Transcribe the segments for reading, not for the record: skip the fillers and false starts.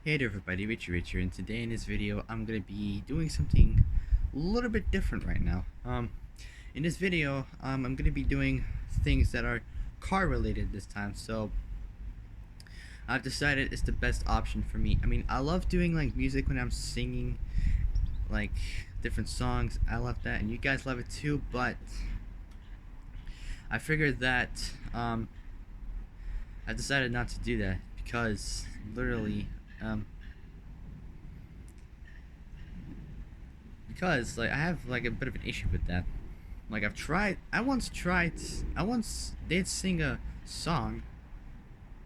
Hey there everybody, Richie here, and today in this video I'm going to be doing something a little bit different right now. In this video, I'm going to be doing things that are car related this time, so I've decided it's the best option for me. I mean, I love doing like music when I'm singing, like different songs, I love that, and you guys love it too, but I figured that I decided not to do that because literally, um, because like I have like a bit of an issue with that. Like I once did sing a song,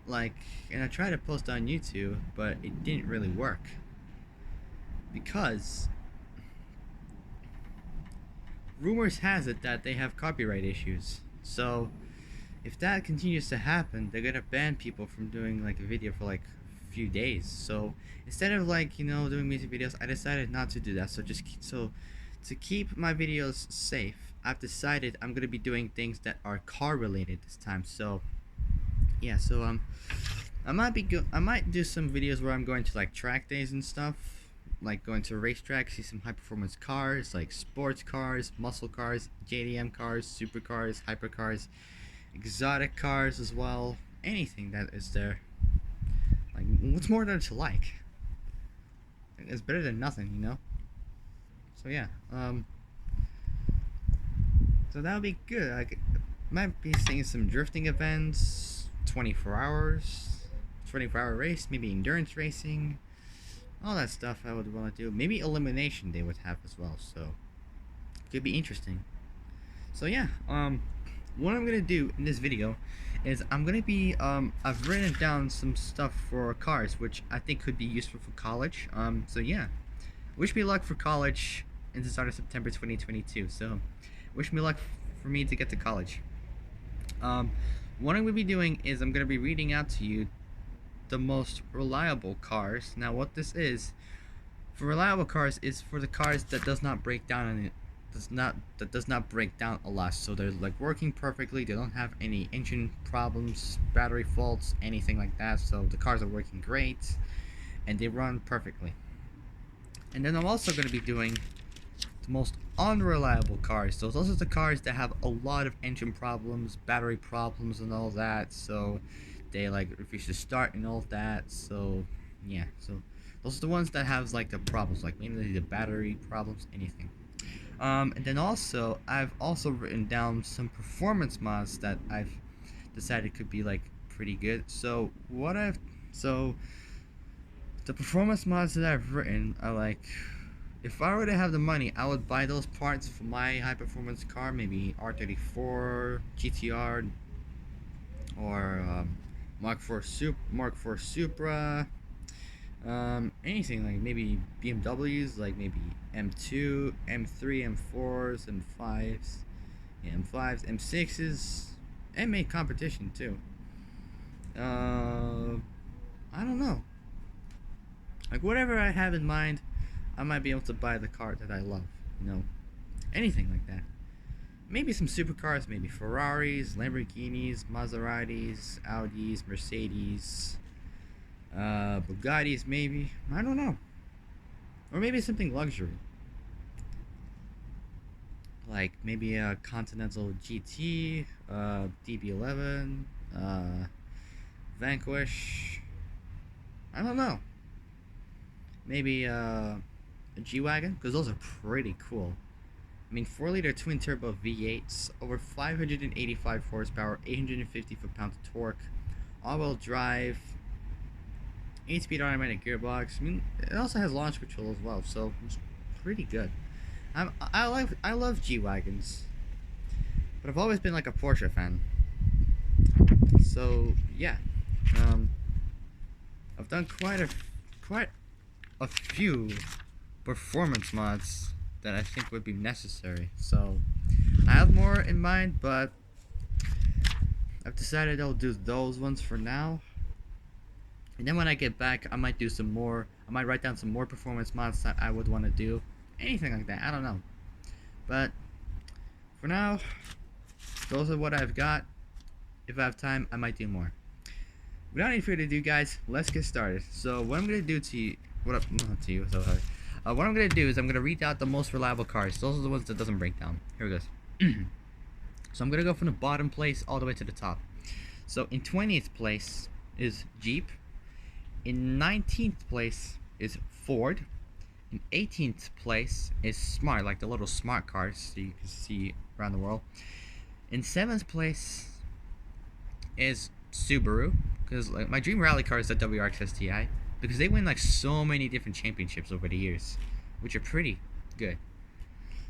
like, and I tried to post on YouTube, but it didn't really work because rumors has it that they have copyright issues. So if that continues to happen, they're gonna ban people from doing like a video for like a few days. So instead of like doing music videos, I decided not to do that. So to keep my videos safe, I've decided I'm gonna be doing things that are car related this time. So yeah, so I might do some videos where I'm going to like track days and stuff, like going to a racetrack, see some high performance cars, like sports cars, muscle cars, JDM cars, supercars, hypercars, exotic cars as well. Anything that is there. Like, what's more there to like? It's better than nothing. So yeah, so that would be good. I might be seeing some drifting events, 24 hours, 24-hour race, maybe endurance racing, all that stuff I would want to do. Maybe elimination they would have as well. So it could be interesting. So yeah, what I'm gonna do in this video is I'm gonna be I've written down some stuff for cars which I think could be useful for college. So yeah, wish me luck for college in the start of September 2022. So wish me luck for me to get to college. Um, what I'm gonna be doing is I'm gonna be reading out to you the most reliable cars. Now, what this is for reliable cars is for the cars that does not break down and it does not break down a lot. So they're like working perfectly. They don't have any engine problems, battery faults, anything like that. So the cars are working great and they run perfectly. And then I'm also going to be doing the most unreliable cars. So those are the cars that have a lot of engine problems, battery problems, and all that. So they like refuse to start and all that. So yeah, so those are the ones that have like the problems, like mainly the battery problems, anything. And then also I've also written down some performance mods that I've decided could be like pretty good. So the performance mods that I've written are like, if I were to have the money, I would buy those parts for my high performance car, maybe R34, GTR, or Mark IV Supra, anything like maybe BMWs, like maybe M2, M3, M4s, M5s, yeah, M5s, M6s, M8 competition too. I don't know. Like whatever I have in mind, I might be able to buy the car that I love. Anything like that. Maybe some supercars, maybe Ferraris, Lamborghinis, Maseratis, Audis, Mercedes, Bugattis, maybe. I don't know. Or maybe something luxury. Like maybe a Continental GT, DB11, Vanquish. I don't know. Maybe a G-Wagon, because those are pretty cool. I mean, 4-liter twin turbo V8s, over 585 horsepower, 850 foot-pounds of torque, all-wheel drive, 8-speed automatic gearbox. I mean, it also has launch control as well, so it's pretty good. I love G wagons, but I've always been like a Porsche fan. So yeah, um, I've done quite a few performance mods that I think would be necessary. So I have more in mind, but I've decided I'll do those ones for now. And then when I get back, I might do some more. I might write down some more performance mods that I would want to do. Anything like that. I don't know. But for now, those are what I've got. If I have time, I might do more. without any further ado, guys, let's get started. So what I'm gonna do to you, what up, not to you, so sorry. What I'm gonna do is I'm gonna read out the most reliable cars. Those are the ones that doesn't break down. Here it goes. So I'm gonna go from the bottom place all the way to the top. So in 20th place is Jeep. In 19th place is Ford. In 18th place is Smart, like the little smart cars that you can see around the world. In 7th place is Subaru, because like my dream rally car is the WRX STI, because they win like so many different championships over the years, which are pretty good.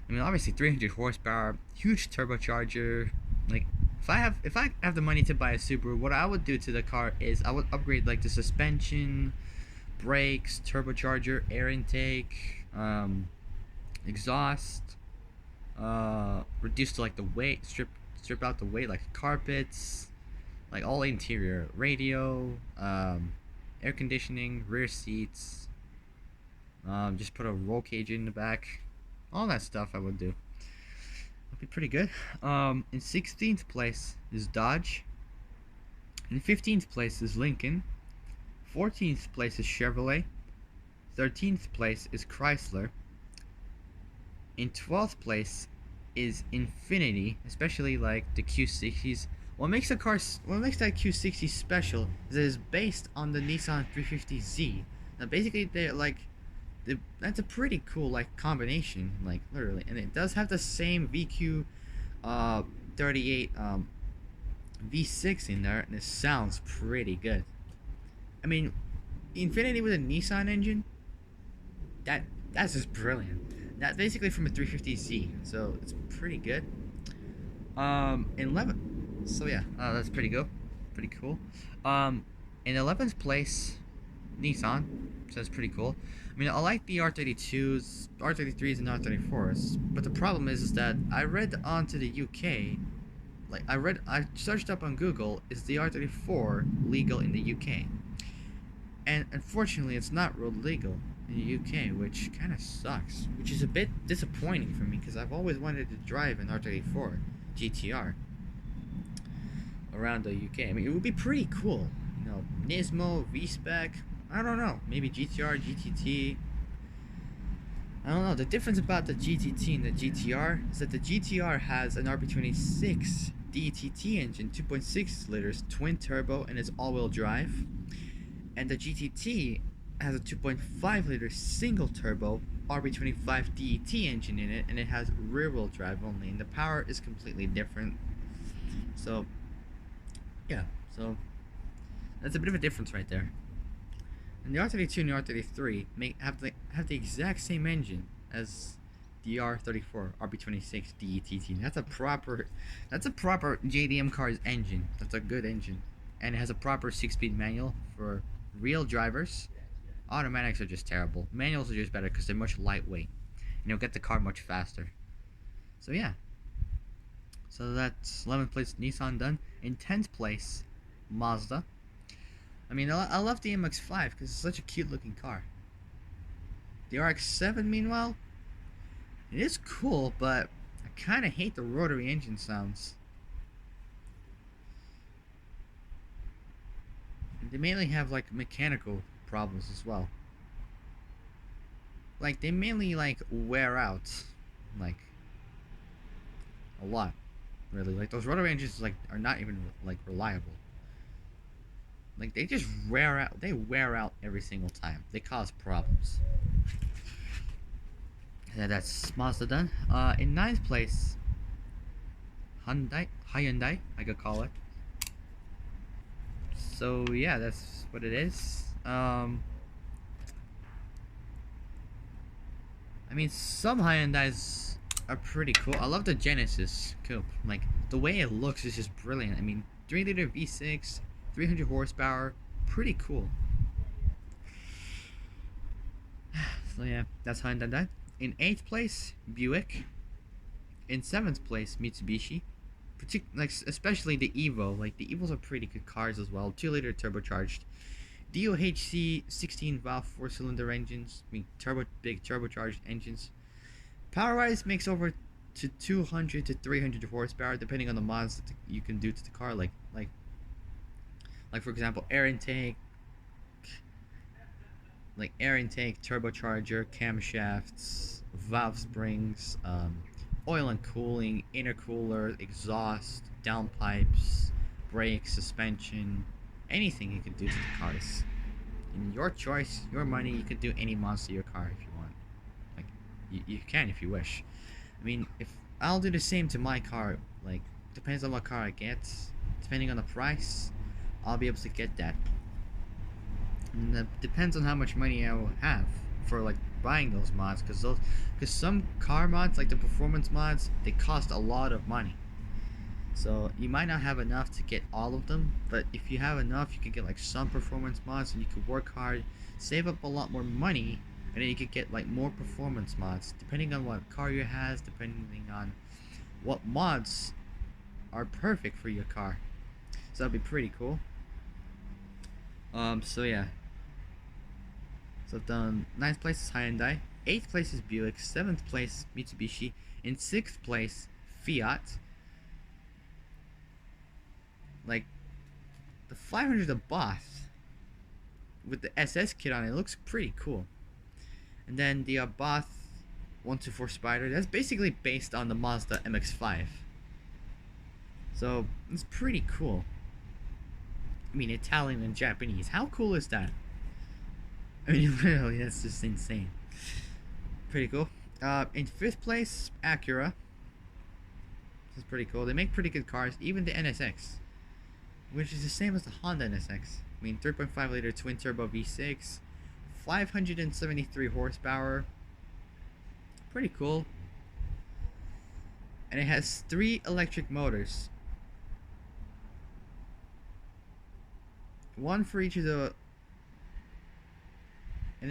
I mean, obviously 300 horsepower, huge turbocharger. Like, if I have the money to buy a Subaru, what I would do to the car is I would upgrade like the suspension, brakes, turbocharger, air intake, exhaust, reduce to like the weight, strip out the weight, like carpets, like all interior, radio, air conditioning, rear seats, just put a roll cage in the back, all that stuff I would do. Would be pretty good. In 16th place is Dodge. In 15th place is Lincoln. 14th place is Chevrolet. 13th place is Chrysler. In 12th place is Infiniti, especially like the Q60s. What makes that Q60 special is that it's based on the Nissan 350Z. Now basically that's a pretty cool like combination, like literally, and it does have the same VQ 38 V6 in there, and it sounds pretty good. I mean, Infiniti with a Nissan engine, that's just brilliant. That's basically from a 350Z, so it's pretty good. In 11, so yeah, that's pretty good, pretty cool. In 11th place, Nissan, so that's pretty cool. I mean, I like the R32s, R33s, and R34s, but the problem is that I read onto the UK, I searched up on Google, is the R34 legal in the UK? And unfortunately, it's not road legal in the UK, which kind of sucks. Which is a bit disappointing for me, because I've always wanted to drive an R34 GTR around the UK. I mean, it would be pretty cool. You know, Nismo, V-Spec, I don't know, maybe GTR, GTT. I don't know. The difference about the GTT and the GTR is that the GTR has an RB26 DTT engine, 2.6 liters, twin turbo, and it's all-wheel drive. And the GTT has a 2.5 liter single turbo RB25 DET engine in it, and it has rear wheel drive only, and the power is completely different. So yeah, so that's a bit of a difference right there. And the R32 and the R33 have the exact same engine as the R34 RB26 DET. That's a proper JDM car's engine. That's a good engine, and it has a proper 6-speed manual for real drivers. Automatics are just terrible. Manuals are just better because they're much lightweight, and you'll get the car much faster. So yeah. So that's 11th place Nissan done. In 10th place, Mazda. I mean, I love the MX-5 because it's such a cute looking car. The RX-7, meanwhile, it is cool, but I kind of hate the rotary engine sounds. They mainly have like mechanical problems as well. Like they mainly like wear out, like a lot, really. Like those rotary engines like are not even like reliable. Like they just wear out. They wear out every single time. They cause problems. And that's Mazda done. In 9th place, Hyundai, I could call it. So yeah, that's what it is. I mean, some Hyundais are pretty cool. I love the Genesis coupe. Like the way it looks is just brilliant. I mean, 3-liter V6, 300 horsepower, pretty cool. So yeah, that's Hyundai. In 8th place, Buick. In 7th place, Mitsubishi. Especially the Evo. Like the Evos are pretty good cars as well. 2-liter turbocharged. DOHC 16 valve 4-cylinder engines. I mean, big turbocharged engines. Power-wise, makes over to 200 to 300 horsepower, depending on the mods that you can do to the car. Like Like for example, air intake, turbocharger, camshafts, valve springs, oil and cooling, intercooler, exhaust, downpipes, brakes, suspension, anything you can do to the cars. In your choice, your money, you can do any mods to your car if you want. Like, you can if you wish. I mean, if I'll do the same to my car, like, depends on what car I get. Depending on the price, I'll be able to get that. And that depends on how much money I will have for like buying those mods, because some car mods, like the performance mods, they cost a lot of money. So you might not have enough to get all of them, but if you have enough, you can get like some performance mods, and you could work hard, save up a lot more money, and then you could get like more performance mods, depending on what car you has, depending on what mods are perfect for your car. So that'd be pretty cool. So yeah. So I've done 9th place is Hyundai, 8th place is Buick, 7th place Mitsubishi, in 6th place Fiat. Like, the 500 Abarth with the SS kit on it looks pretty cool. And then the Abarth 124 Spider, that's basically based on the Mazda MX-5. So it's pretty cool. I mean, Italian and Japanese. How cool is that? I mean, literally, that's just insane. Pretty cool. In 5th place, Acura. This is pretty cool. They make pretty good cars, even the NSX, which is the same as the Honda NSX. I mean, 3.5 liter twin turbo V6, 573 horsepower. Pretty cool. And it has 3 electric motors. One for each of the, and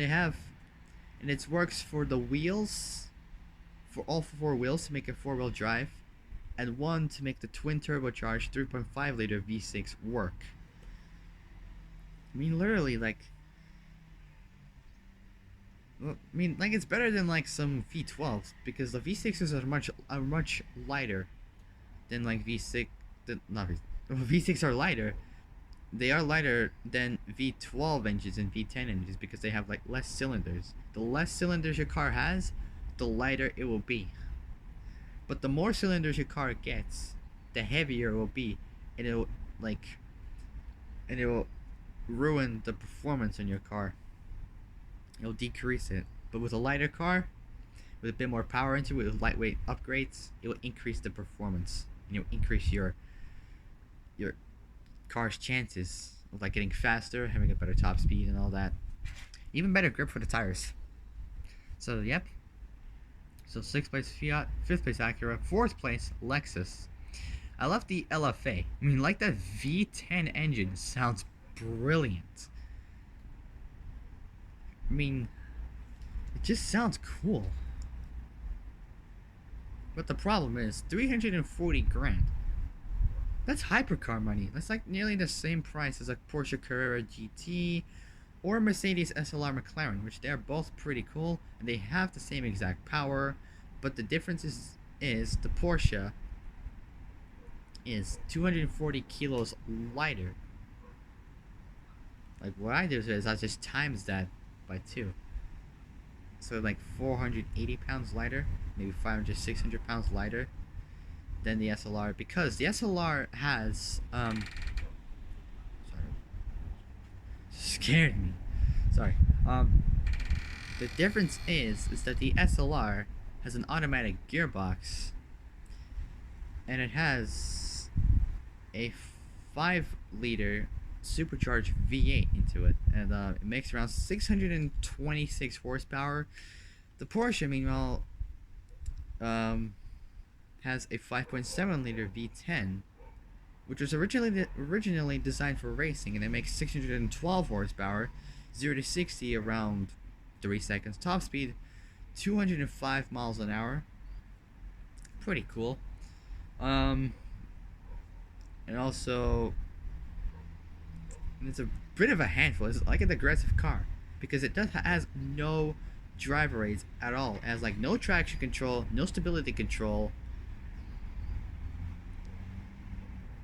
it works for the wheels, for all 4 wheels to make a 4-wheel drive, and one to make the twin turbocharged 3.5 liter V6 work. I mean, literally, like, well, I mean, like, it's better than like some V12s, because the V6s are much lighter than like V6. V6 are lighter. They are lighter than V12 engines and V10 engines because they have like less cylinders. The less cylinders your car has, the lighter it will be. But the more cylinders your car gets, the heavier it will be, and it will ruin the performance in your car. It'll decrease it. But with a lighter car, with a bit more power into it, with lightweight upgrades, it will increase the performance, and it will increase your car's chances of like getting faster, having a better top speed and all that. Even better grip for the tires. So yep. So 6th place Fiat, 5th place Acura, 4th place Lexus. I love the LFA. I mean, like, that V10 engine sounds brilliant. I mean, it just sounds cool. But the problem is 340 grand. That's hypercar money. That's like nearly the same price as a Porsche Carrera GT or Mercedes SLR McLaren, which they are both pretty cool and they have the same exact power, but the difference is the Porsche is 240 kilos lighter. Like, what I do is I just times that by 2. So like 480 pounds lighter, maybe 500, 600 pounds lighter than the SLR, because the SLR has sorry, scared me. Sorry. The difference is that the SLR has an automatic gearbox, and it has a 5-liter supercharged V8 into it, and it makes around 626 horsepower. The Porsche, meanwhile, has a 5.7 liter V10, which was originally designed for racing, and it makes 612 horsepower, 0 to 60 around 3 seconds, top speed 205 miles an hour. Pretty cool. And also, it's a bit of a handful. It's like an aggressive car because it has no driver aids at all. It has like no traction control, no stability control.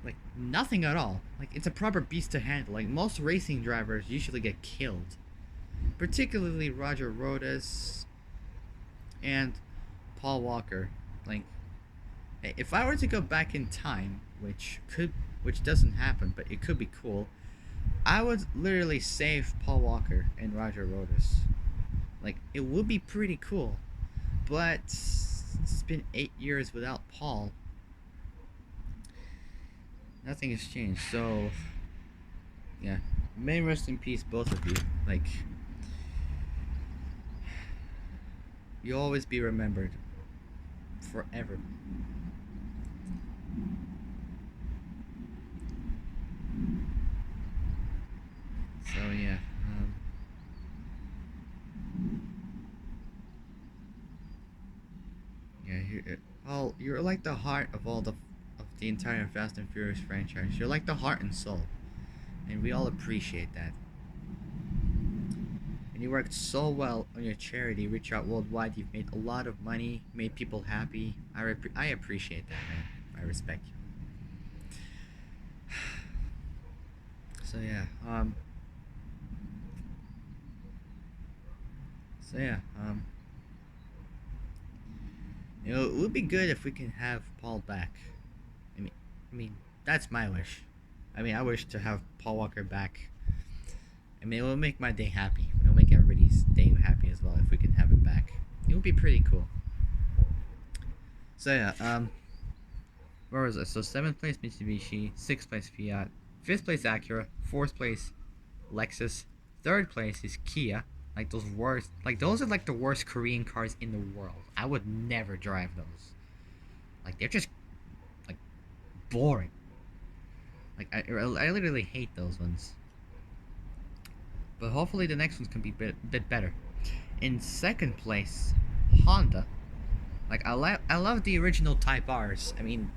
like nothing at all. Like it's a proper beast to handle. Like most racing drivers usually get killed, particularly Roger Rodas and Paul Walker. Like if I were to go back in time, which doesn't happen, but it could be cool, I would literally save Paul Walker and Roger Rodas. Like it would be pretty cool, but it's been 8 years without Paul. Nothing has changed. So yeah, may rest in peace, both of you. Like you'll always be remembered forever. So yeah, yeah. Paul, you're like the heart of the entire Fast and Furious franchise. You're like the heart and soul, and we all appreciate that. And you worked so well on your charity, Reach Out Worldwide. You've made a lot of money, made people happy. I appreciate that, man. I respect you. So yeah, so yeah, it would be good if we can have Paul back. I mean, I mean that's my wish. I mean, I wish to have Paul Walker back. I mean, it will make my day happy. It will make everybody's day happy as well if we can have him back. It would be pretty cool. So yeah, where was it? So 7th place Mitsubishi, 6th place Fiat, 5th place Acura, 4th place Lexus, 3rd place is Kia. Like those are like the worst Korean cars in the world. I would never drive those. Like they're just like boring. Like I literally hate those ones. But hopefully the next ones can be bit better. In 2nd place, Honda. Like I love the original Type R's. I mean,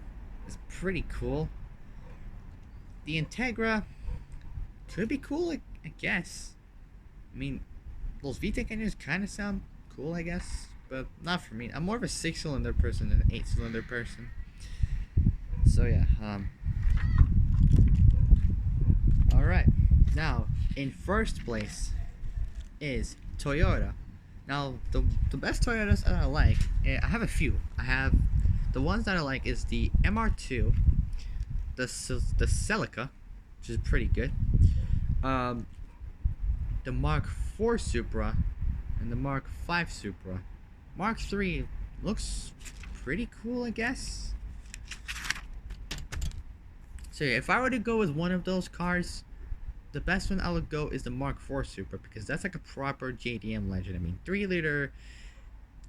it's pretty cool. The Integra could be cool, I guess. I mean, those VTEC engines kind of sound cool, I guess, but not for me. I'm more of a 6-cylinder person than an 8-cylinder person. So yeah, all right. Now, in 1st place is Toyota. Now, the best Toyotas that I like, I have a few. I have the ones that I like is the MR2, the Celica, which is pretty good. The Mark IV Supra, and the Mark V Supra. Mark III looks pretty cool, I guess. So yeah, if I were to go with one of those cars, the best one I would go is the Mark IV Supra, because that's like a proper JDM legend. I mean, 3-liter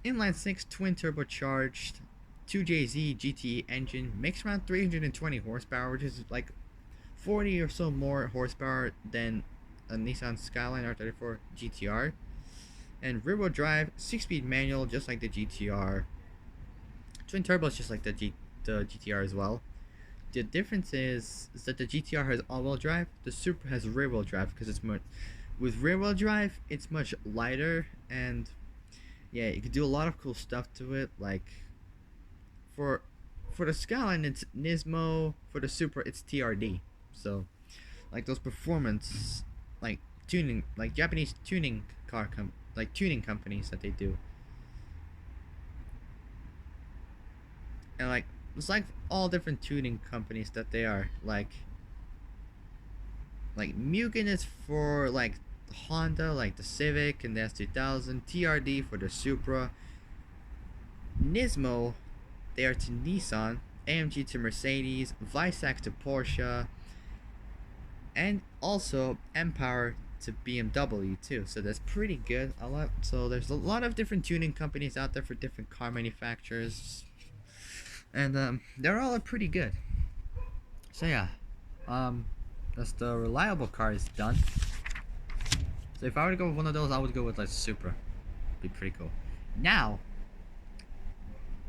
inline 6 twin turbocharged 2JZ GTE engine, makes around 320 horsepower, which is like 40 or so more horsepower than a Nissan Skyline R34 GTR. And rear-wheel drive, 6-speed manual, just like the GTR. Twin turbos, just like the GTR as well. The difference is that the GTR has all-wheel drive. The Supra has rear-wheel drive because it's much. With rear-wheel drive, it's much lighter, and yeah, you can do a lot of cool stuff to it. Like for the Skyline, it's Nismo. For the Supra, it's TRD. So, like those performance, like tuning, like Japanese tuning tuning companies that they do, and like it's like all different tuning companies that they are like Mugen is for like Honda, like the Civic and the S2000, TRD for the Supra, Nismo they are to Nissan, AMG to Mercedes, Weissach to Porsche, and also Empower to BMW too. So that's pretty good. So there's a lot of different tuning companies out there for different car manufacturers, and they're all pretty good. So yeah, that's the reliable cars done. So if I were to go with one of those, I would go with like Supra. Be pretty cool. Now,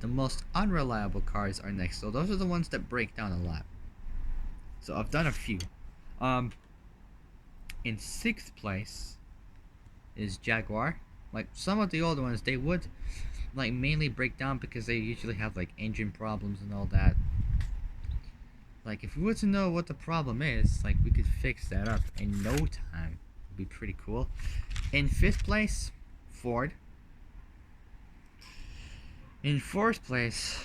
the most unreliable cars are next. So those are the ones that break down a lot. So I've done a few. In 6th place is Jaguar. Like some of the older ones, they would like mainly break down because they usually have like engine problems and all that. Like, if we were to know what the problem is, like, we could fix that up in no time. It'd be pretty cool. In fifth place, Ford. In fourth place,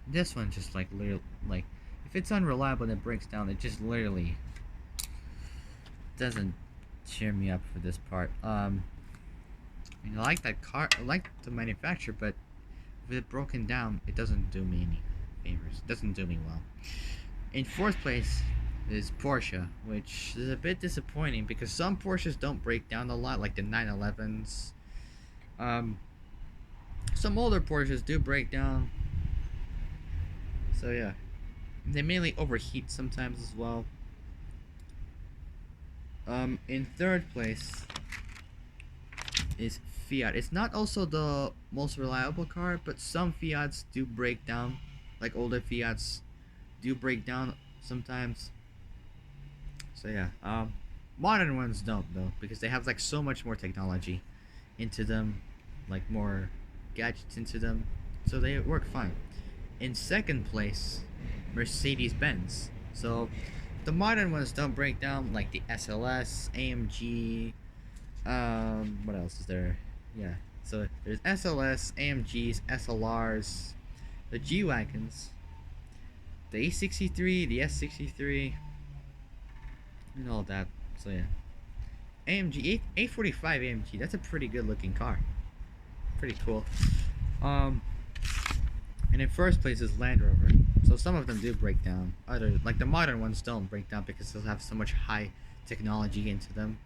this one just like literally, like, if it's unreliable and it breaks down, it just literally doesn't cheer me up for this part. I mean, I like that car, I like the manufacturer, but with it broken down, it doesn't do me any favors. It doesn't do me well. In fourth place is Porsche, which is a bit disappointing because some Porsches don't break down a lot, like the 911s. Some older Porsches do break down. So yeah, they mainly overheat sometimes as well. In third place is Fiat. It's not also the most reliable car, but some Fiats do break down. Like older Fiats do break down sometimes. So yeah, modern ones don't though, because they have like so much more technology into them, like more gadgets into them, so they work fine. In second place, Mercedes Benz. So the modern ones don't break down, like the SLS, AMG. What else is there? Yeah, so there's SLS, AMGs, SLRs, the G wagons, the A63, the S63, and all that. So yeah, AMG 845 AMG. That's a pretty good looking car. Pretty cool. And in first place is Land Rover. So some of them do break down. Other, like the modern ones, don't break down because they'll have so much high technology into them.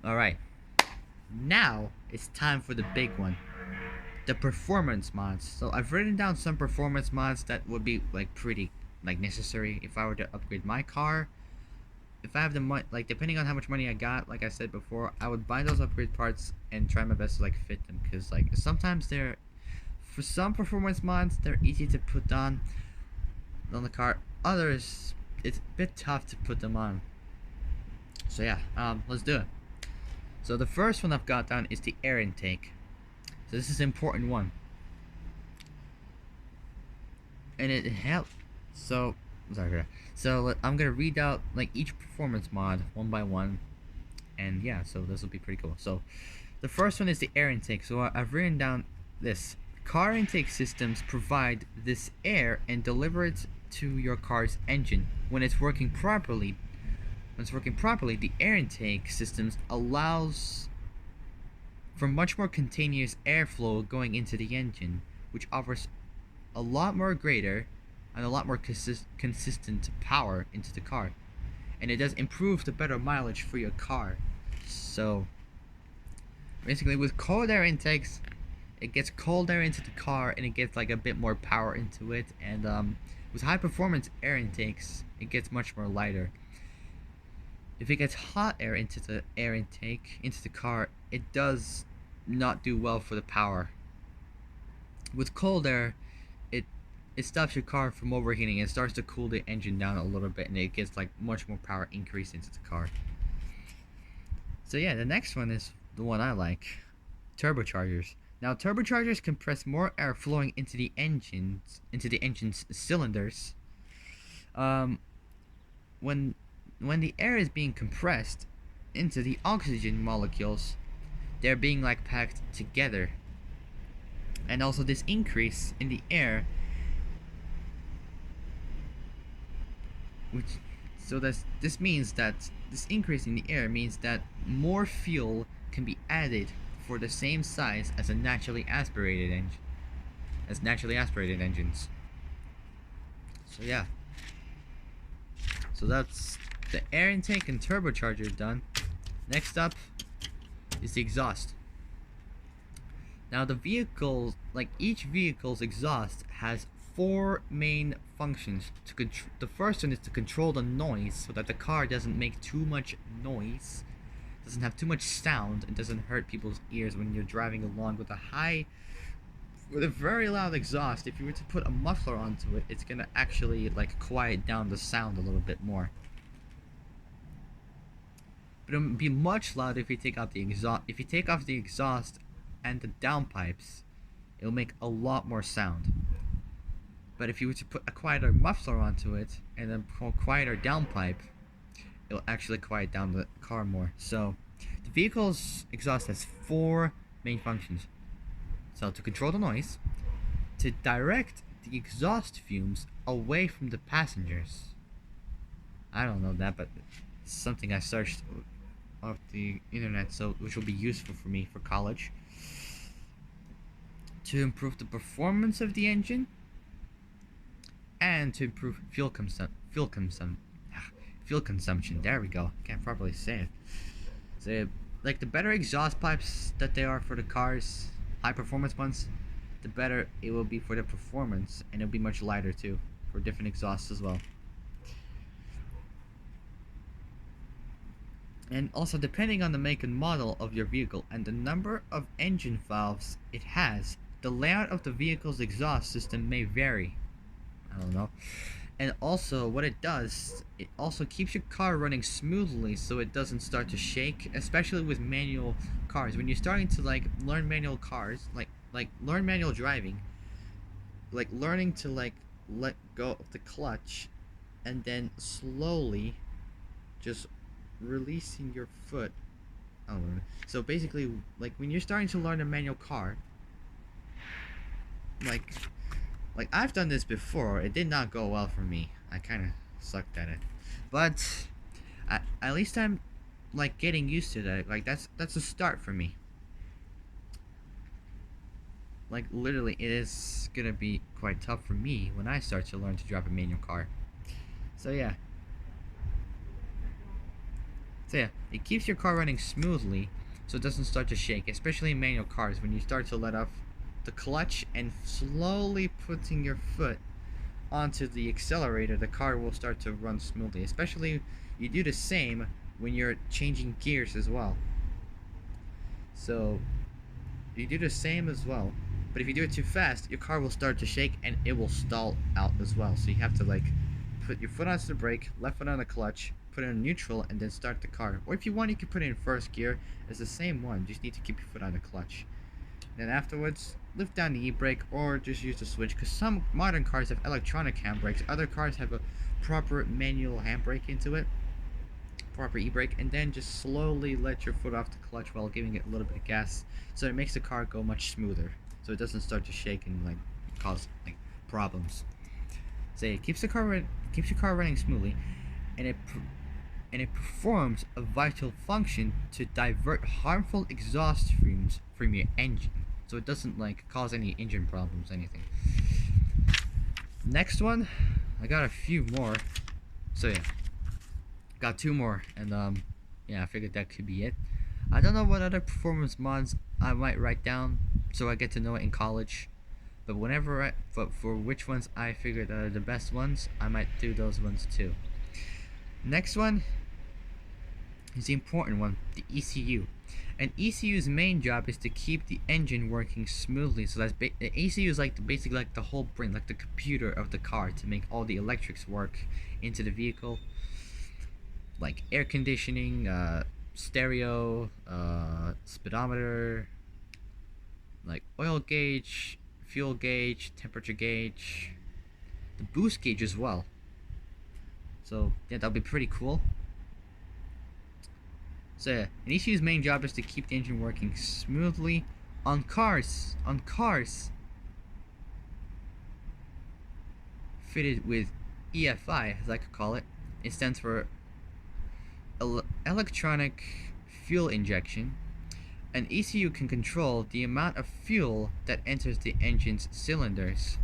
All right. Now it's time for the big one, the performance mods. So I've written down some performance mods that would be like pretty like necessary if I were to upgrade my car. If I have the money, like depending on how much money I got, like I said before, I would buy those upgrade parts and try my best to like fit them, because like sometimes they're, for some performance mods, they're easy to put on the car. Others, it's a bit tough to put them on. So yeah, let's do it. So the first one I've got down is the air intake. So this is an important one, and it helps. So sorry. So I'm gonna read out like each performance mod one by one, and yeah, so this will be pretty cool. So the first one is the air intake. So I've written down this: car intake systems provide this air and deliver it to your car's engine. When it's working properly, the air intake systems allows for much more continuous airflow going into the engine, which offers a lot more greater and a lot more consistent power into the car, and it does improve the better mileage for your car. So basically, with cold air intakes, it gets cold air into the car and it gets like a bit more power into it, and with high performance air intakes, it gets much more lighter. If it gets hot air into the air intake into the car, it does not do well for the power. With cold air, it stops your car from overheating and starts to cool the engine down a little bit, and it gets like much more power increase into the car. So yeah, the next one is the one I like, turbochargers. Now turbochargers compress more air flowing into the engine's cylinders. When the air is being compressed into the oxygen molecules, they're being like packed together, and also this increase in the air, this means that this increase in the air means that more fuel can be added for the same size as naturally aspirated engines. So yeah, so that's the air intake and turbocharger done. Next up is the exhaust. Now the vehicle, like each vehicle's exhaust has 4 main functions. The first one is to control the noise so that the car doesn't make too much noise, doesn't have too much sound, and doesn't hurt people's ears when you're driving along with a very loud exhaust. If you were to put a muffler onto it, it's gonna actually like quiet down the sound a little bit more. But it'll be much louder if you take out the exhaust. If you take off the exhaust and the downpipes, it'll make a lot more sound. But if you were to put a quieter muffler onto it and a quieter downpipe, it'll actually quiet down the car more. So the vehicle's exhaust has 4 main functions. So to control the noise, to direct the exhaust fumes away from the passengers. I don't know that, but it's something I searched off the internet, so which will be useful for me for college. To improve the performance of the engine, and to improve fuel consumption. There we go. Can't properly say it. So, like the better exhaust pipes that they are for the cars, high performance ones, the better it will be for the performance, and it'll be much lighter too for different exhausts as well. And also, depending on the make and model of your vehicle and the number of engine valves it has, the layout of the vehicle's exhaust system may vary. I don't know. And also, what it does, it also keeps your car running smoothly so it doesn't start to shake, especially with manual cars. When you're starting to learn manual cars, learn manual driving, learning to let go of the clutch and then slowly just releasing your foot. I don't know. So basically, when you're starting to learn a manual car, like I've done this before, it did not go well for me. I kind of sucked at it, but at least I'm getting used to that. That's a start for me. Literally, it is gonna be quite tough for me when I start to learn to drive a manual car. So yeah, it keeps your car running smoothly so it doesn't start to shake, especially in manual cars. When you start to let off the clutch and slowly putting your foot onto the accelerator, the car will start to run smoothly. Especially, you do the same when you're changing gears as well. So you do the same as well, but if you do it too fast, your car will start to shake and it will stall out as well. So you have to put your foot onto the brake, left foot on the clutch, put it in neutral, and then start the car. Or if you want, you can put it in first gear. It's the same one, you just need to keep your foot on the clutch. Then afterwards, lift down the e-brake or just use the switch, because some modern cars have electronic handbrakes. Other cars have a proper manual handbrake into it, proper e-brake, and then just slowly let your foot off the clutch while giving it a little bit of gas, so it makes the car go much smoother, so it doesn't start to shake and cause problems. So it keeps your car running smoothly, and it performs a vital function to divert harmful exhaust fumes from your engine, so it doesn't cause any engine problems, anything. Next one, I got a few more. So yeah, got 2 more, and yeah, I figured that could be it. I don't know what other performance mods I might write down so I get to know it in college, but for which ones I figured are the best ones, I might do those ones too. Next one is the important one, the ECU. An ECU's main job is to keep the engine working smoothly. So the ECU is basically the whole brain, the computer of the car, to make all the electrics work into the vehicle, like air conditioning, stereo, speedometer, oil gauge, fuel gauge, temperature gauge, the boost gauge as well. So yeah, that'll be pretty cool. So yeah, an ECU's main job is to keep the engine working smoothly on cars fitted with EFI, as I could call it. It stands for electronic fuel injection. An ECU can control the amount of fuel that enters the engine's cylinders.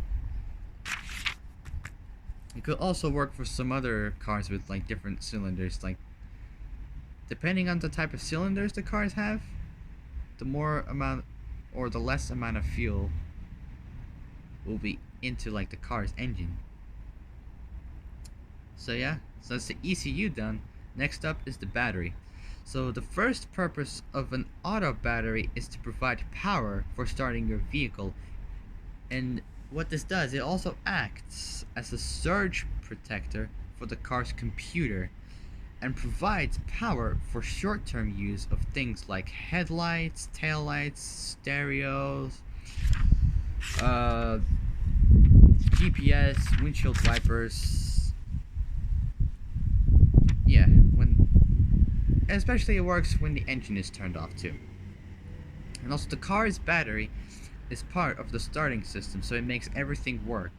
It could also work for some other cars with different cylinders, depending on the type of cylinders the cars have, the more amount or the less amount of fuel will be into the car's engine. So yeah, so that's the ECU done. Next up is the battery. So the first purpose of an auto battery is to provide power for starting your vehicle, and what this does, it also acts as a surge protector for the car's computer and provides power for short-term use of things like headlights, taillights, stereos, GPS, windshield wipers. Yeah, especially it works when the engine is turned off too. And also the car's battery is part of the starting system, so it makes everything work.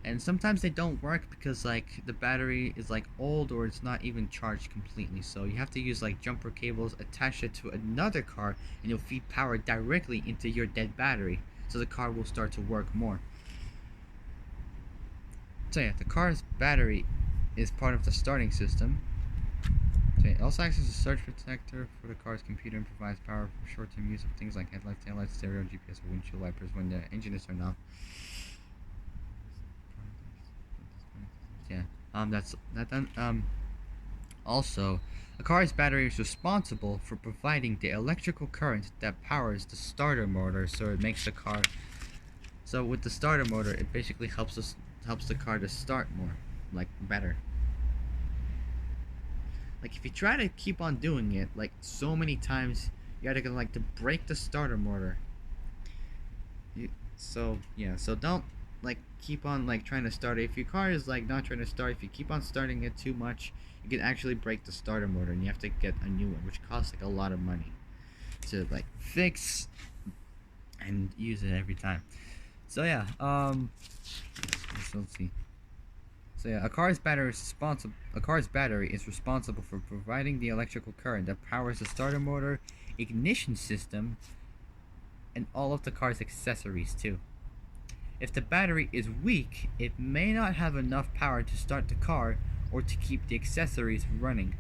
And sometimes they don't work because like the battery is like old or it's not even charged completely, so you have to use like jumper cables, attach it to another car, and you'll feed power directly into your dead battery, so the car will start to work more. So yeah, the car's battery is part of the starting system. So it also acts as a surge protector for the car's computer and provides power for short-term use of things like headlights, taillights, stereo, GPS, or windshield wipers when the engine is turned off. Yeah, that's that done. Also, a car's battery is responsible for providing the electrical current that powers the starter motor, so it makes the car. So with the starter motor, it basically helps the car to start more, like better. Like if you try to keep on doing it like so many times, you gotta like to break the starter motor. So yeah, so don't like keep on like trying to start it. If your car is like not trying to start, if you keep on starting it too much, you can actually break the starter motor, and you have to get a new one, which costs like a lot of money to like fix and use it every time. So yeah, let's see. So yeah, a car's battery is responsible for providing the electrical current that powers the starter motor, ignition system, and all of the car's accessories too. If the battery is weak, it may not have enough power to start the car or to keep the accessories running.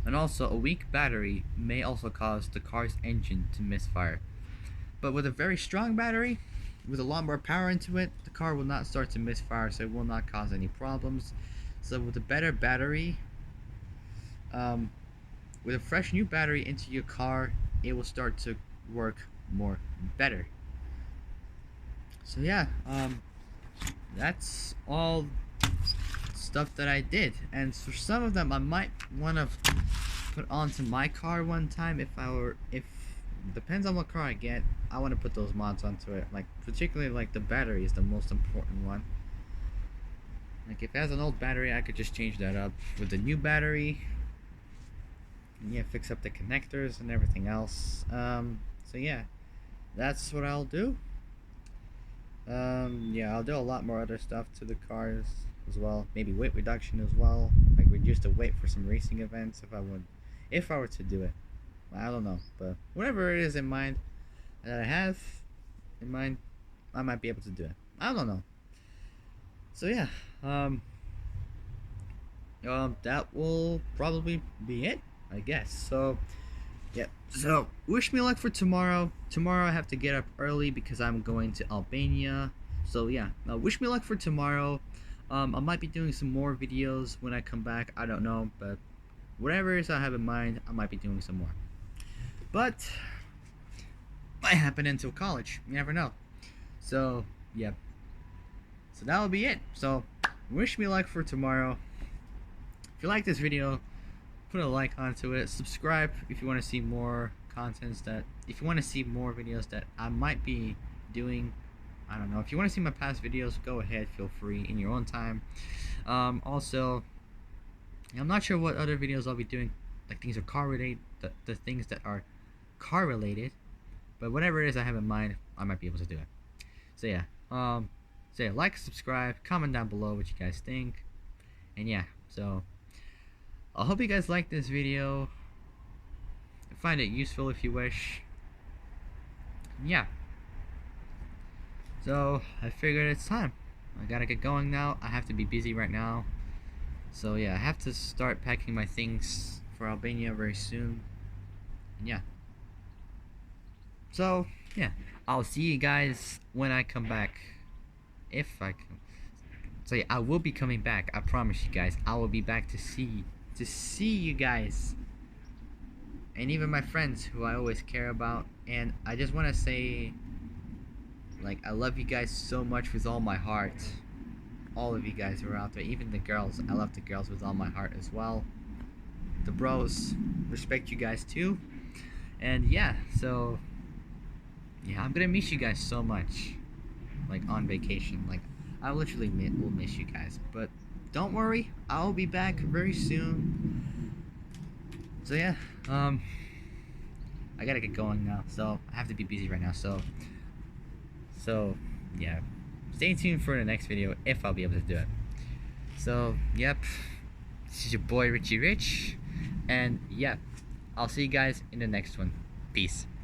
And also, a weak battery may also cause the car's engine to misfire. But with a very strong battery, with a lot more power into it, the car will not start to misfire, so it will not cause any problems. So with a better battery, with a fresh new battery into your car, it will start to work more better. So yeah, that's all stuff that I did, and for some of them I might want to put onto my car one time if depends on what car I get. I want to put those mods onto it, like particularly like the battery is the most important one. Like if it has an old battery, I could just change that up with the new battery, and yeah, fix up the connectors and everything else. So yeah, that's what I'll do. Yeah, I'll do a lot more other stuff to the cars as well. Maybe weight reduction as well. Like reduce the weight for some racing events if I were to do it. I don't know, but whatever it is in mind that I have in mind, I might be able to do it. I don't know. So yeah, that will probably be it, I guess. So yeah. So wish me luck for tomorrow. Tomorrow I have to get up early because I'm going to Albania. So yeah, wish me luck for tomorrow. I might be doing some more videos when I come back. I don't know, but whatever it is I have in mind, I might be doing some more. But might happen until college. You never know. So yeah. So that will be it. So wish me luck for tomorrow. If you like this video, put a like onto it. Subscribe if you want to see more if you want to see more videos that I might be doing. I don't know. If you want to see my past videos, go ahead. Feel free in your own time. Also, I'm not sure what other videos I'll be doing. Like things are car related. The things that are car related. But whatever it is I have in mind, I might be able to do it. So yeah. So yeah, like, subscribe, comment down below what you guys think. And yeah, so I hope you guys like this video. Find it useful if you wish. Yeah. So I figured it's time. I gotta get going now. I have to be busy right now. So yeah, I have to start packing my things for Albania very soon. And yeah. So yeah, I'll see you guys when I come back. If I can. So yeah, I will be coming back. I promise you guys. I will be back to see you guys. And even my friends who I always care about. And I just want to say, like, I love you guys so much with all my heart. All of you guys who are out there, even the girls. I love the girls with all my heart as well. The bros, respect you guys too. And yeah, so yeah, I'm gonna miss you guys so much. Like on vacation, like I literally will miss you guys. But don't worry, I'll be back very soon. So yeah, I gotta get going now. So I have to be busy right now. So yeah, stay tuned for the next video if I'll be able to do it. So yep, this is your boy Richie Rich, and yeah, I'll see you guys in the next one. Peace.